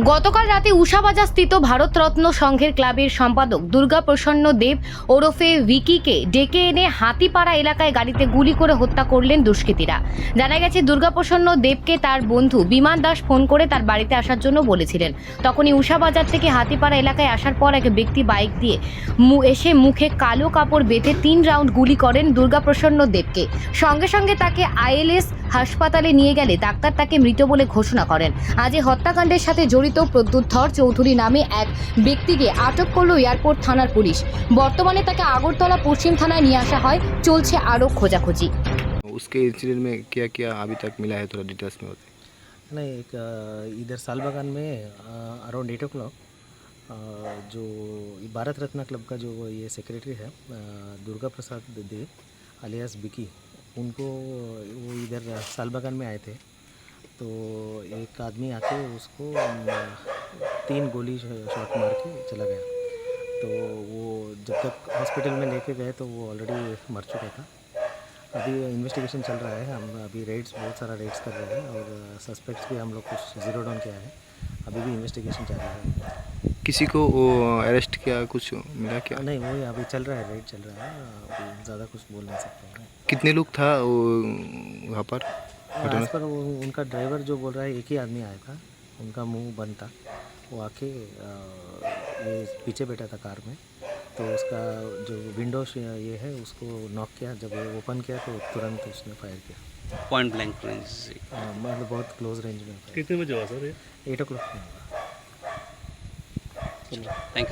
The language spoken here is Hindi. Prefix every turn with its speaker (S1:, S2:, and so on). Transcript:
S1: গতকাল রাতে উষাবাজার স্থিত ভারতরত্ন সংঘের ক্লাবের সম্পাদক দুর্গাপ্রসন্ন দেব ওরফে ভিকিকে ডেকে এনে হাতিপাড়া এলাকায় গাড়িতে গুলি করে হত্যা করলেন দুষ্কৃতীরা। জানা গেছে দুর্গাপ্রসন্ন দেবকে তার বন্ধু বিমান দাস ফোন করে তার বাড়িতে আসার জন্য বলেছিলেন। তখনই উষাবাজার থেকে হাতিপাড়া এলাকায় আসার পর এক ব্যক্তি বাইক দিয়ে এসে মুখে কালো কাপড় বেঁধে 3 রাউন্ড গুলি করেন দুর্গাপ্রসন্ন দেবকে। সঙ্গে সঙ্গে তাকে আইএলএস হাসপাতালে নিয়ে গেলে ডাক্তার তাকে মৃত বলে ঘোষণা করেন। আজ এই হত্যাকাণ্ডের সাথে জড়িত প্রদ্যুৎ ধর চৌধুরী নামে এক ব্যক্তিকে আটক করল এয়ারপোর্ট থানার পুলিশ। বর্তমানে তাকে আগরতলা পশ্চিম থানায় নিয়ে আসা হয়। চলছে আরও খোঁজাখুঁজি।
S2: उसके इंसिडेंट में क्या क्या अभी तक मिला है, थोड़ा डिटेल्स में बताइए।
S3: नहीं, एक इधर सालबागान में अराउंड 8 o'clock जो भारत रत्न क्लब का जो ये सेक्रेटरी है दुर्गा प्रसाद देव अलियास बिकी, उनको वो इधर सालबागान में आए थे। तो एक आदमी आके उसको 3 गोली शॉट मार के चला गया। तो वो जब तक हॉस्पिटल में लेके गए तो वो ऑलरेडी मर चुका था। अभी इन्वेस्टिगेशन चल रहा है। हम अभी रेड्स, बहुत सारा रेड्स कर रहे हैं और सस्पेक्ट्स भी हम लोग कुछ जीरो डाउन किया है। अभी भी इन्वेस्टिगेशन चल रहा है।
S2: किसी को वो अरेस्ट किया, कुछ मिला क्या?
S3: नहीं, वही अभी चल रहा है, रेड चल रहा है। अभी ज़्यादा कुछ बोल नहीं सकते हैं।
S2: कितने लोग था वो वहाँ पर?
S3: आज पर उनका ड्राइवर जो बोल रहा है एक ही आदमी आया था, उनका मुंह बंद था। वो आके ये पीछे बैठा था कार में, तो उसका जो विंडो ये है उसको नॉक किया। जब वो ओपन किया तो तुरंत उसने फायर किया।
S4: पॉइंट ब्लैंक रेंज से।
S3: मतलब बहुत क्लोज रेंज में।
S5: कितने बजे हुआ सर ये?
S3: 8 o'clock में हुआ।
S4: Thank you.